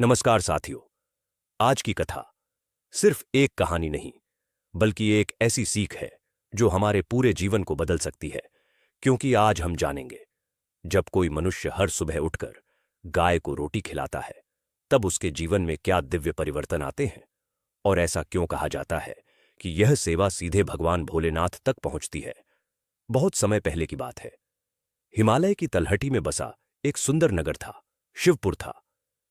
नमस्कार साथियों। आज की कथा सिर्फ एक कहानी नहीं, बल्कि एक ऐसी सीख है जो हमारे पूरे जीवन को बदल सकती है। क्योंकि आज हम जानेंगे, जब कोई मनुष्य हर सुबह उठकर गाय को रोटी खिलाता है, तब उसके जीवन में क्या दिव्य परिवर्तन आते हैं। और ऐसा क्यों कहा जाता है कि यह सेवा सीधे भगवान भोलेनाथ तक पहुंचती है। बहुत समय पहले की बात है। हिमालय की तलहटी में बसा एक सुंदर नगर था, शिवपुर था।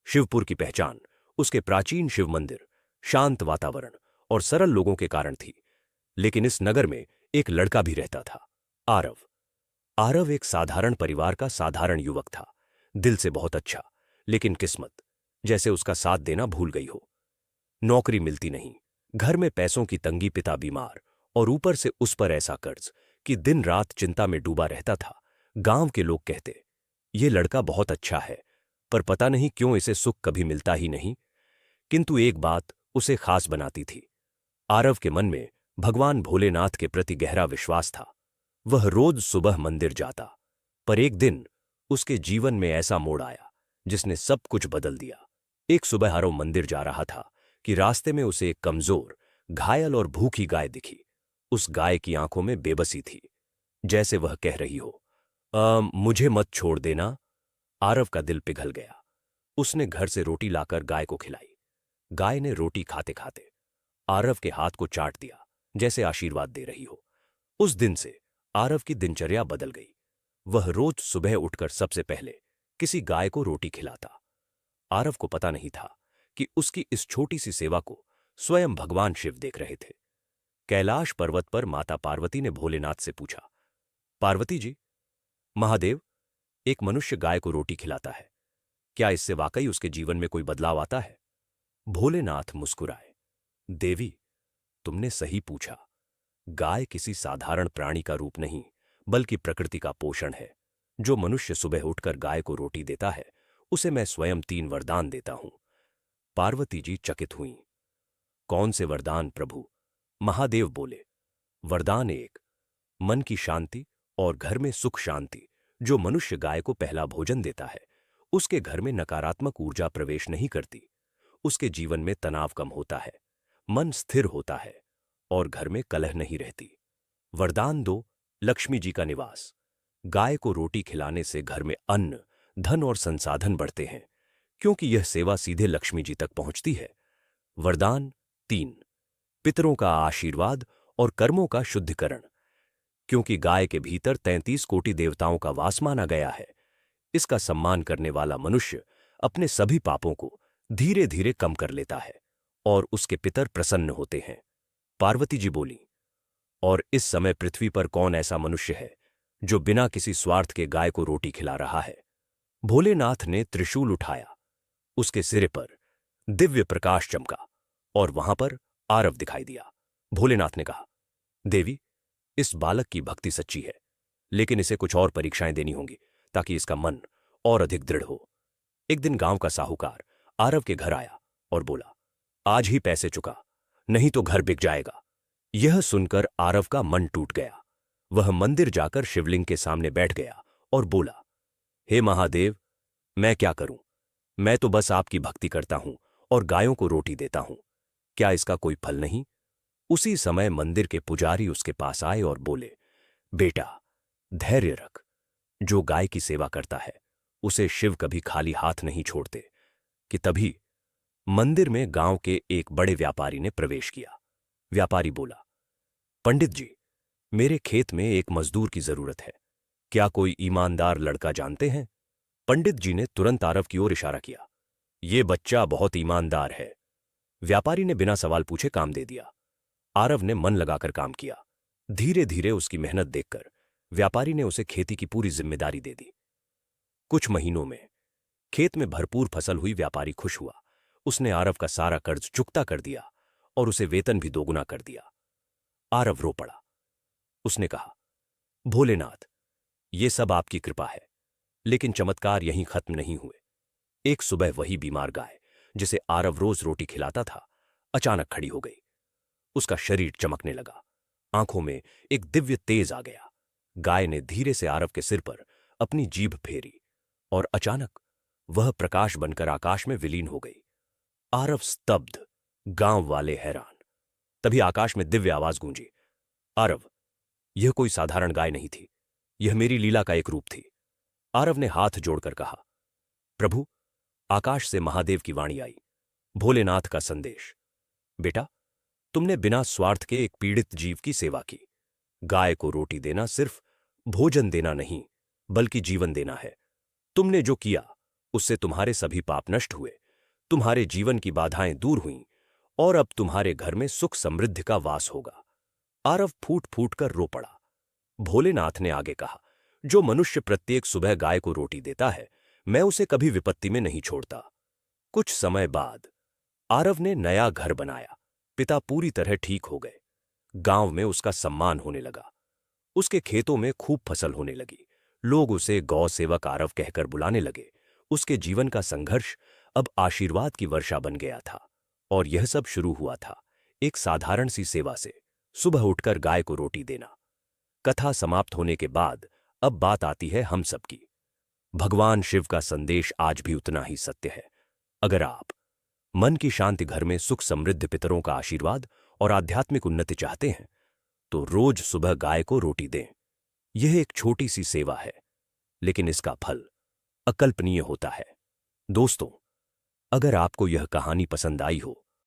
शिवपुर की पहचान उसके प्राचीन शिव मंदिर, शांत वातावरण और सरल लोगों के कारण थी। लेकिन इस नगर में एक लड़का भी रहता था, आरव। आरव एक साधारण परिवार का साधारण युवक था। दिल से बहुत अच्छा, लेकिन किस्मत जैसे उसका साथ देना भूल गई हो। नौकरी मिलती नहीं, घर में पैसों की तंगी, पिता बीमार और ऊपर से उस पर ऐसा कर्ज कि दिन रात चिंता में डूबा रहता था। गांव के लोग कहते, ये लड़का बहुत अच्छा है, पर पता नहीं क्यों इसे सुख कभी मिलता ही नहीं। किंतु एक बात उसे खास बनाती थी। आरव के मन में भगवान भोलेनाथ के प्रति गहरा विश्वास था। वह रोज सुबह मंदिर जाता, पर एक दिन उसके जीवन में ऐसा मोड़ आया जिसने सब कुछ बदल दिया। एक सुबह आरव मंदिर जा रहा था कि रास्ते में उसे एक कमजोर, घायल और भूखी गाय दिखी। उस गाय की आंखों में बेबसी थी, जैसे वह कह रही हो, मुझे मत छोड़ देना। आरव का दिल पिघल गया। उसने घर से रोटी लाकर गाय को खिलाई। गाय ने रोटी खाते खाते आरव के हाथ को चाट दिया, जैसे आशीर्वाद दे रही हो। उस दिन से आरव की दिनचर्या बदल गई। वह रोज सुबह उठकर सबसे पहले किसी गाय को रोटी खिलाता। आरव को पता नहीं था कि उसकी इस छोटी सी सेवा को स्वयं भगवान शिव देख रहे थे। कैलाश पर्वत पर माता पार्वती ने भोलेनाथ से पूछा, पार्वती जी, महादेव, एक मनुष्य गाय को रोटी खिलाता है, क्या इससे वाकई उसके जीवन में कोई बदलाव आता है? भोलेनाथ मुस्कुराए, देवी, तुमने सही पूछा। गाय किसी साधारण प्राणी का रूप नहीं, बल्कि प्रकृति का पोषण है। जो मनुष्य सुबह उठकर गाय को रोटी देता है, उसे मैं स्वयं 3 वरदान देता हूं। पार्वती जी चकित हुईं। कौन से वरदान प्रभु? महादेव बोले, वरदान 1, मन की शांति और घर में सुख शांति। जो मनुष्य गाय को पहला भोजन देता है, उसके घर में नकारात्मक ऊर्जा प्रवेश नहीं करती। उसके जीवन में तनाव कम होता है, मन स्थिर होता है और घर में कलह नहीं रहती। वरदान 2, लक्ष्मी जी का निवास। गाय को रोटी खिलाने से घर में अन्न, धन और संसाधन बढ़ते हैं, क्योंकि यह सेवा सीधे लक्ष्मी जी तक पहुंचती है। वरदान 3, पितरों का आशीर्वाद और कर्मों का शुद्धिकरण। क्योंकि गाय के भीतर 33 कोटि देवताओं का वास माना गया है। इसका सम्मान करने वाला मनुष्य अपने सभी पापों को धीरे धीरे कम कर लेता है और उसके पितर प्रसन्न होते हैं। पार्वती जी बोली, और इस समय पृथ्वी पर कौन ऐसा मनुष्य है जो बिना किसी स्वार्थ के गाय को रोटी खिला रहा है? भोलेनाथ ने त्रिशूल उठाया। उसके सिरे पर दिव्य प्रकाश चमका और वहां पर आरव दिखाई दिया। भोलेनाथ ने कहा, देवी, इस बालक की भक्ति सच्ची है, लेकिन इसे कुछ और परीक्षाएं देनी होंगी ताकि इसका मन और अधिक दृढ़ हो। एक दिन गांव का साहूकार आरव के घर आया और बोला, आज ही पैसे चुका, नहीं तो घर बिक जाएगा। यह सुनकर आरव का मन टूट गया। वह मंदिर जाकर शिवलिंग के सामने बैठ गया और बोला, हे महादेव, मैं क्या करूं? मैं तो बस आपकी भक्ति करता हूं और गायों को रोटी देता हूं। क्या इसका कोई फल नहीं? उसी समय मंदिर के पुजारी उसके पास आए और बोले, बेटा, धैर्य रख। जो गाय की सेवा करता है, उसे शिव कभी खाली हाथ नहीं छोड़ते। कि तभी मंदिर में गांव के एक बड़े व्यापारी ने प्रवेश किया। व्यापारी बोला, पंडित जी, मेरे खेत में एक मजदूर की जरूरत है। क्या कोई ईमानदार लड़का जानते हैं? पंडित जी ने तुरंत आरव की ओर इशारा किया। ये बच्चा बहुत ईमानदार है। व्यापारी ने बिना सवाल पूछे काम दे दिया। आरव ने मन लगाकर काम किया। धीरे धीरे उसकी मेहनत देखकर व्यापारी ने उसे खेती की पूरी जिम्मेदारी दे दी। कुछ महीनों में खेत में भरपूर फसल हुई। व्यापारी खुश हुआ। उसने आरव का सारा कर्ज चुकता कर दिया और उसे वेतन भी दोगुना कर दिया। आरव रो पड़ा। उसने कहा, भोलेनाथ, ये सब आपकी कृपा है, लेकिन चमत्कार यहीं खत्म नहीं हुए। एक सुबह वही बीमार गाय, जिसे आरव रोज रोटी खिलाता था, अचानक खड़ी हो गई। उसका शरीर चमकने लगा, आंखों में एक दिव्य तेज आ गया। गाय ने धीरे से आरव के सिर पर अपनी जीभ फेरी और अचानक वह प्रकाश बनकर आकाश में विलीन हो गई। आरव स्तब्ध, गांव वाले हैरान। तभी आकाश में दिव्य आवाज गूंजी, आरव, यह कोई साधारण गाय नहीं थी, यह मेरी लीला का एक रूप थी। आरव ने हाथ जोड़कर कहा, प्रभु, आकाश से महादेव की वाणी आई, भोलेनाथ का संदेश। बेटा, तुमने बिना स्वार्थ के एक पीड़ित जीव की सेवा की। गाय को रोटी देना सिर्फ भोजन देना नहीं, बल्कि जीवन देना है। तुमने जो किया उससे तुम्हारे सभी पाप नष्ट हुए, तुम्हारे जीवन की बाधाएं दूर हुईं और अब तुम्हारे घर में सुख समृद्धि का वास होगा। आरव फूट फूट कर रो पड़ा। भोलेनाथ ने आगे कहा, जो मनुष्य प्रत्येक सुबह गाय को रोटी देता है, मैं उसे कभी विपत्ति में नहीं छोड़ता। कुछ समय बाद आरव ने नया घर बनाया। पिता पूरी तरह ठीक हो गए। गांव में उसका सम्मान होने लगा। उसके खेतों में खूब फसल होने लगी। लोग उसे गौ सेवक आरव कहकर बुलाने लगे। उसके जीवन का संघर्ष अब आशीर्वाद की वर्षा बन गया था। और यह सब शुरू हुआ था एक साधारण सी सेवा से, सुबह उठकर गाय को रोटी देना। कथा समाप्त होने के बाद अब बात आती है हम सबकी। भगवान शिव का संदेश आज भी उतना ही सत्य है। अगर आप मन की शांति, घर में सुख समृद्ध, पितरों का आशीर्वाद और आध्यात्मिक उन्नति चाहते हैं, तो रोज सुबह गाय को रोटी दें। यह एक छोटी सी सेवा है, लेकिन इसका फल अकल्पनीय होता है। दोस्तों, अगर आपको यह कहानी पसंद आई हो